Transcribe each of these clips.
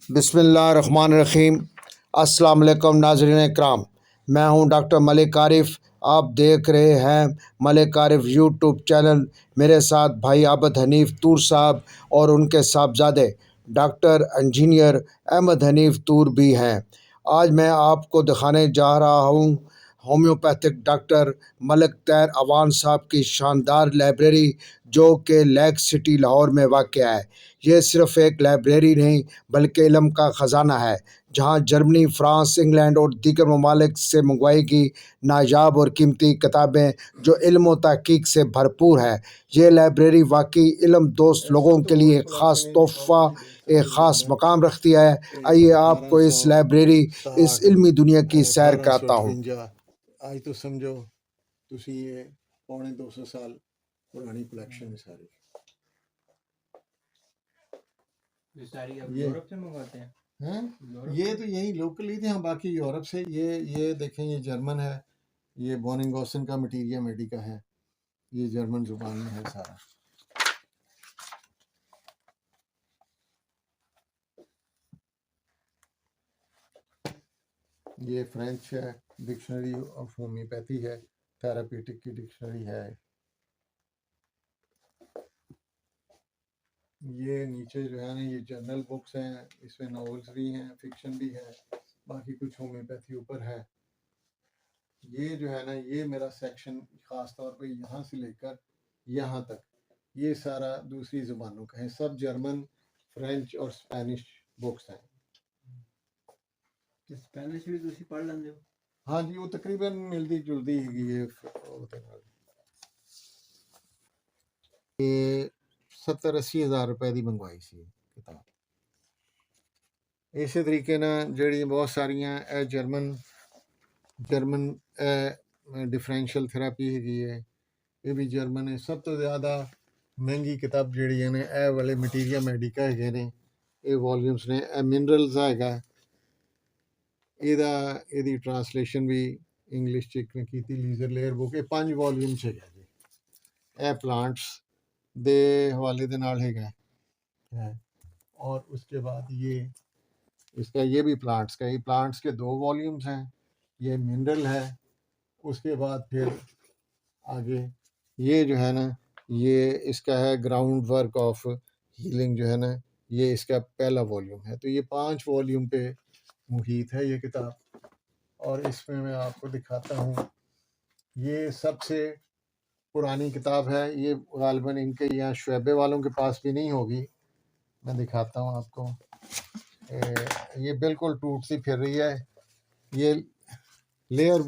बिस्मिल्लाहिर्रहमानिर्रहीम। अस्सलाम वालेकुम नाज़रीन इकराम, मैं हूं डॉक्टर मलिक आरिफ। आप देख रहे हैं मलिक आरिफ यूट्यूब चैनल। मेरे साथ भाई आबद हनीफ़ तूर साहब और उनके साहबजादे डॉक्टर इंजीनियर अहमद हनीफ़ तूर भी हैं। आज मैं आपको दिखाने जा रहा हूं होम्योपैथिक डॉक्टर मलिक तैर अवान साहब की शानदार लाइब्रेरी, जो कि लेक सिटी लाहौर में वाक़ है। ये सिर्फ़ एक लाइब्रेरी नहीं बल्कि इल्म का ख़जाना है, जहाँ जर्मनी, फ़्रांस, इंग्लैंड और दीगर ममालिक से मंगवाई गई नायाब और कीमती किताबें जो इल्म व तहक़ीक़ से भरपूर है। ये लाइब्रेरी वाकई इल्म दोस्त लोगों के लिए एक ख़ास तोहफ़ा, एक ख़ास मकाम रखती है। आइए आपको इस लाइब्रेरी, इस इल्मी दुनिया की सैर कराता हूँ। आज तो समझो तुसी ये पौने 200 साल पुरानी कलेक्शन है सारी। ये सारी आप यूरोप से मंगवाते हैं? हैं ये तो यही लोकली थे, हम बाकी यूरोप से। ये देखें, ये जर्मन है, ये बोनिंगोसन का मटीरिया मेडिका है, ये जर्मन जुबान में है सारा। ये फ्रेंच है, डिक्शनरी ऑफ होम्योपैथी है, थेरापीटिक की डिक्शनरी है। ये नीचे जो है ना, ये जर्नल बुक्स हैं, इसमें नॉवेल्स भी हैं, फिक्शन भी है, बाकी कुछ होम्योपैथी ऊपर है। ये जो है ना, ये मेरा सेक्शन ख़ास तौर पे यहाँ से लेकर यहाँ तक ये सारा दूसरी ज़ुबानों का है, सब जर्मन, फ्रेंच और स्पेनिश बुक्स हैं। स्पेनिश भी तुसी पढ़ लेंदे हो? हाँ जी, वो तकरीबन मिलती जुलती ये 70-80 हज़ार रुपए की मंगवाई सी किताब। इस तरीके ना जी बहुत सारिया जर्मन डिफरेंशियल थेरापी हैगी है, ये भी जर्मन है। सब तो ज़्यादा महंगी किताब जी ने ए वाले मटीरिया मेडिका है ने, ये वॉल्यूम्स ने। मिनरल्स है, ਇਹਦੀ ट्रांसलेशन भी इंग्लिश च की लीजर लेयर बुक। ये 5 वॉल्यूम्स है जी। ए प्लांट्स दे हवाले दे नाल है। और उसके बाद ये इसका ये भी प्लांट्स का, ये प्लांट्स के 2 वॉल्यूम्स हैं। ये मिनरल है। उसके बाद फिर आगे ये जो है ना, ये इसका है ग्राउंड वर्क ऑफ हीलिंग जो है ना, ये इसका पहला वॉल्यूम है। तो ये 5 वॉल्यूम पे मुहित है ये किताब। और इसमें मैं आपको दिखाता हूँ, ये सबसे पुरानी किताब है। ये गालिबन इनके यहाँ शुएबे वालों के पास भी नहीं होगी। मैं दिखाता हूँ आपको। ये बिल्कुल टूट सी फिर रही है। ये layer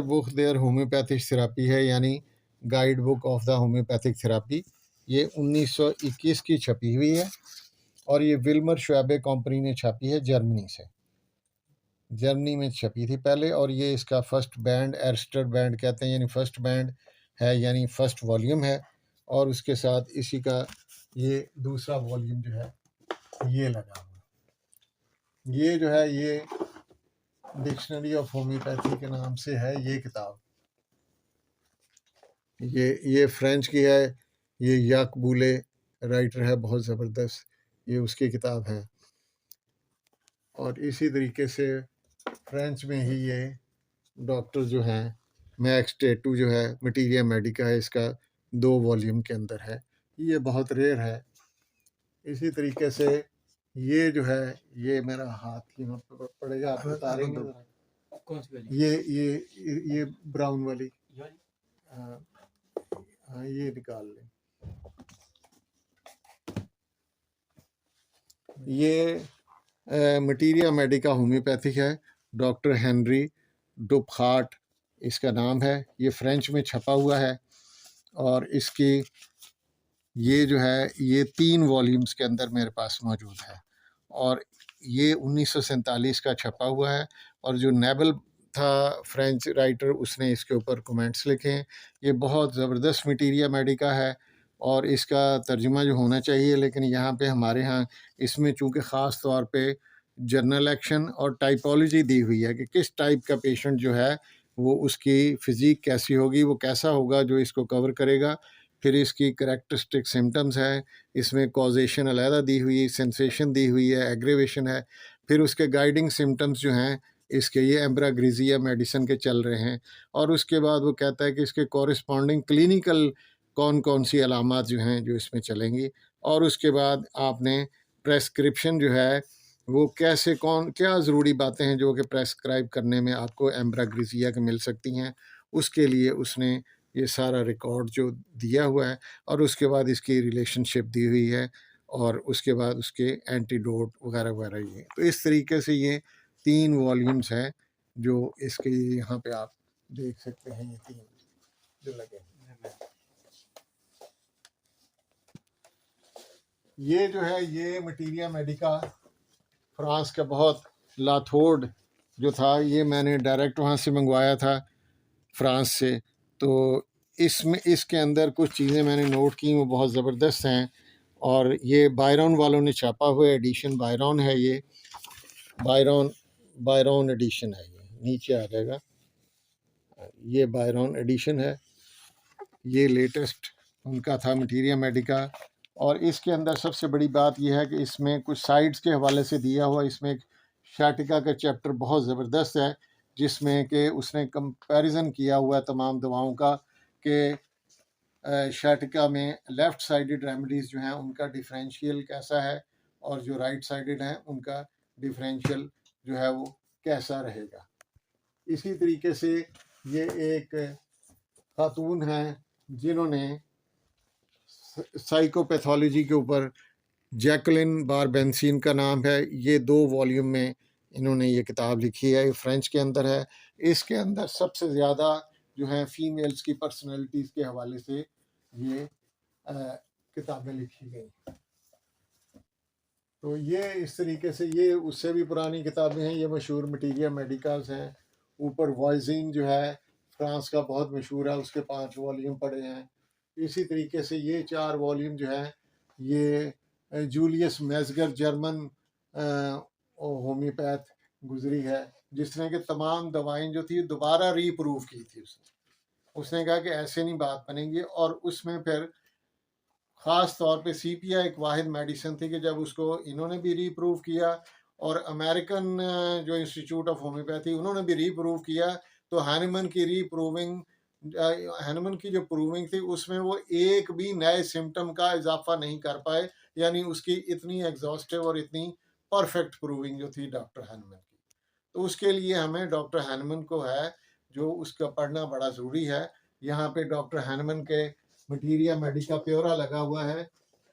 book their homeopathic therapy है, यानी guide book of the homeopathic therapy. ये 1921 की छपी हुई है और ये विल्मर शुएबे कंपनी ने छापी है, जर्मनी से। जर्मनी में छपी थी पहले। और ये इसका फर्स्ट बैंड, एर्स्टर बैंड कहते हैं, यानी फर्स्ट बैंड है, यानी फर्स्ट वॉल्यूम है। और उसके साथ इसी का ये दूसरा वॉल्यूम जो है ये लगा हुआ। ये जो है ये डिक्शनरी ऑफ होम्योपैथी के नाम से है ये किताब। ये फ्रेंच की है। ये याक बूले राइटर है, बहुत ज़बरदस्त, ये उसकी किताब है। और इसी तरीके से फ्रेंच में ही ये डॉक्टर जो हैं मैक्स टेटू जो है मटीरिया मेडिका है, इसका 2 वॉल्यूम के अंदर है। ये बहुत रेयर है। इसी तरीके से ये जो है ये मेरा हाथ की पड़ेगा, आप बता रहे हैं कौन सी वाली? ये ब्राउन वाली। हाँ ये निकाल लें। ये मटीरिया मेडिका होम्योपैथिक है, डॉक्टर हेनरी डुपखाट इसका नाम है। ये फ्रेंच में छपा हुआ है और इसकी ये जो है ये 3 वॉल्यूम्स के अंदर मेरे पास मौजूद है। और ये 1947 का छपा हुआ है। और जो नेबल था फ्रेंच राइटर, उसने इसके ऊपर कमेंट्स लिखे हैं। ये बहुत ज़बरदस्त मटीरिया मेडिका है और इसका तर्जुमा जो होना चाहिए, लेकिन यहाँ पे हमारे यहाँ इसमें चूँकि ख़ास तौर पे जर्नल एक्शन और टाइपोलॉजी दी हुई है कि किस टाइप का पेशेंट जो है वो उसकी फ़िज़ीक कैसी होगी, वो कैसा होगा जो इसको कवर करेगा। फिर इसकी करैक्टरिस्टिक सिम्टम्स है, इसमें कॉजेशन अलहदा दी हुई है, सेंसेशन दी हुई है, एग्रीवेशन है। फिर उसके गाइडिंग सिम्टम्स जो हैं इसके ये एम्ब्राग्रीजिया मेडिसिन के चल रहे हैं। और उसके बाद वो कहता है कि इसके कॉरिस्पॉन्डिंग क्लिनिकल कौन कौन सी अलामात जो हैं जो इसमें चलेंगी। और उसके बाद आपने प्रेस्क्रिप्शन जो है वो कैसे कौन क्या ज़रूरी बातें हैं जो कि प्रेस्क्राइब करने में आपको एम्ब्राग्रीजिया के मिल सकती हैं, उसके लिए उसने ये सारा रिकॉर्ड जो दिया हुआ है। और उसके बाद इसकी रिलेशनशिप दी हुई है और उसके बाद उसके एंटीडोट वगैरह वगैरह ये। तो इस तरीके से ये 3 वॉल्यूम्स हैं जो इसके यहाँ पे आप देख सकते हैं, ये 3 जो लगे हैं। ये जो है ये मटीरिया मेडिका फ्रांस का बहुत लाथोड जो था, ये मैंने डायरेक्ट वहाँ से मंगवाया था फ्रांस से। तो इसमें इसके अंदर कुछ चीज़ें मैंने नोट की, वो बहुत ज़बरदस्त हैं। और ये बायरॉन वालों ने छापा हुआ एडिशन बायरॉन है, ये बायरॉन एडिशन है, ये नीचे आ जाएगा, ये बायरॉन एडिशन है, ये लेटेस्ट उनका था मटीरिया मेडिका। और इसके अंदर सबसे बड़ी बात यह है कि इसमें कुछ साइड्स के हवाले से दिया हुआ, इसमें एक शाटिका का चैप्टर बहुत ज़बरदस्त है जिसमें कि उसने कंपैरिजन किया हुआ है तमाम दवाओं का कि शाटिका में लेफ़्ट साइडेड रेमेडीज़ जो हैं उनका डिफरेंशियल कैसा है और जो राइट साइडेड हैं उनका डिफरेंशियल जो है वो कैसा रहेगा। इसी तरीके से ये एक खातून हैं जिन्होंने साइकोपैथोलॉजी के ऊपर, जैकलिन बारबेंसीन का नाम है, ये 2 वॉल्यूम में इन्होंने ये किताब लिखी है, ये फ़्रेंच के अंदर है। इसके अंदर सबसे ज़्यादा जो है फ़ीमेल्स की पर्सनैलिटीज़ के हवाले से ये किताबें लिखी गई। तो ये इस तरीके से ये उससे भी पुरानी किताबें हैं, ये मशहूर मटीरिया मेडिकास हैं। ऊपर वॉइज़िन जो है फ्रांस का बहुत मशहूर है, उसके 5 वॉल्यूम पड़े हैं। इसी तरीके से ये 4 वॉल्यूम जो है ये जूलियस मेज़गर जर्मन होम्योपैथ गुजरी है, जिसने कि तमाम दवाएं जो थी दोबारा रीप्रूव की थी। उसने कहा कि ऐसे नहीं बात बनेगी। और उसमें फिर ख़ास तौर पे सीपिया एक वाहिद मेडिसिन थी कि जब उसको इन्होंने भी रीप्रूव किया और अमेरिकन जो इंस्टीट्यूट ऑफ होम्योपैथी उन्होंने भी रीप्रूव किया, तो हैनमन की हैनमन की जो प्रूविंग थी उसमें वो एक भी नए सिम्टम का इजाफा नहीं कर पाए, यानी उसकी इतनी एग्जॉस्टिव और इतनी परफेक्ट प्रूविंग जो थी डॉक्टर हैनमन की। तो उसके लिए हमें डॉक्टर हैनमन को है जो उसका पढ़ना बड़ा ज़रूरी है। यहाँ पे डॉक्टर हैनमन के मटीरिया मेडिका प्योरा लगा हुआ है,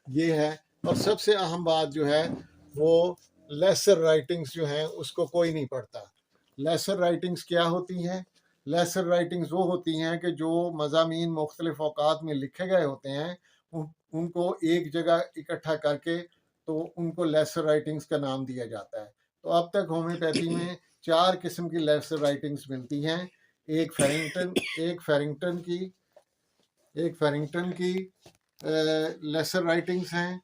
ये है। और सबसे अहम बात जो है वो लेसर राइटिंग्स जो हैं उसको कोई नहीं पढ़ता। लेसर राइटिंग्स क्या होती हैं? लेसर राइटिंग्स वो होती हैं कि जो मज़ामीन मुख्तलिफ़ औक़ात में लिखे गए होते हैं उनको एक जगह इकट्ठा करके तो उनको लेसर राइटिंग्स का नाम दिया जाता है। तो अब तक होम्योपैथी में 4 किस्म की लेसर राइटिंग्स मिलती हैं। एक फेरिंगटन की लेसर राइटिंग्स हैं,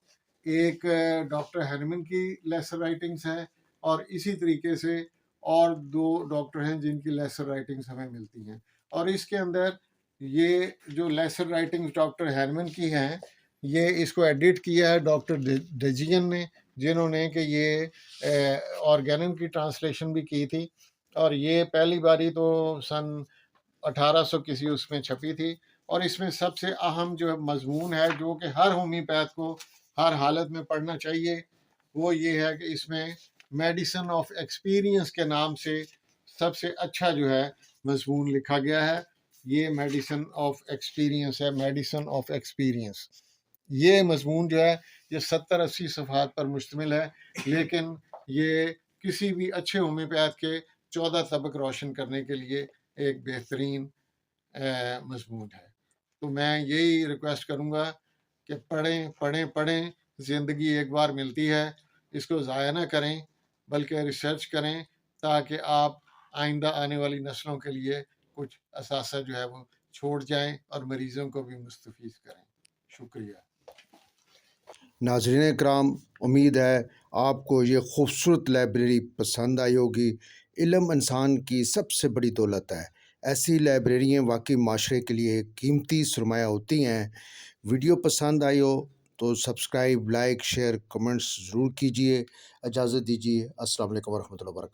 एक डॉक्टर हैनमन की लेसर राइटिंग्स हैं, और इसी तरीके से और 2 डॉक्टर हैं जिनकी लेसर राइटिंग्स हमें मिलती हैं। और इसके अंदर ये जो लेसर राइटिंग्स डॉक्टर हैनमन की हैं, ये इसको एडिट किया है डॉक्टर डेजियन ने, जिन्होंने कि ये ऑर्गेनम की ट्रांसलेशन भी की थी। और ये पहली बारी तो सन 1800 किसी उसमें छपी थी। और इसमें सबसे अहम जो मजमून है जो कि हर होम्योपैथ को हर हालत में पढ़ना चाहिए, वो ये है कि इसमें मेडिसिन ऑफ एक्सपीरियंस के नाम से सबसे अच्छा जो है मजमून लिखा गया है। ये मेडिसिन ऑफ एक्सपीरियंस है, मेडिसिन ऑफ एक्सपीरियंस। ये मजमून जो है ये 70-80 सफ़हात पर मुश्तमिल है, लेकिन ये किसी भी अच्छे होम्योपैथ के 14 तबक रोशन करने के लिए एक बेहतरीन मजमून है। तो मैं यही रिक्वेस्ट करूँगा कि पढ़ें। ज़िंदगी एक बार मिलती है, इसको ज़ाया ना करें बल्कि रिसर्च करें ताकि आप आइंदा आने वाली नस्लों के लिए कुछ असासा जो है वो छोड़ जाएं और मरीज़ों को भी मुस्तफ़ीज़ करें। शुक्रिया। नाज़रीन इकराम, उम्मीद है आपको ये खूबसूरत लाइब्रेरी पसंद आई होगी। इल्म इंसान की सबसे बड़ी दौलत है। ऐसी लाइब्रेरियाँ वाकई माशरे के लिए कीमती सरमाया होती हैं वीडियो पसंद आई हो तो सब्सक्राइब, लाइक, शेयर, कमेंट्स ज़रूर कीजिए। इजाज़त दीजिए। अस्सलाम वालेकुम वरहमतुल्लाहि वबरकातुहू।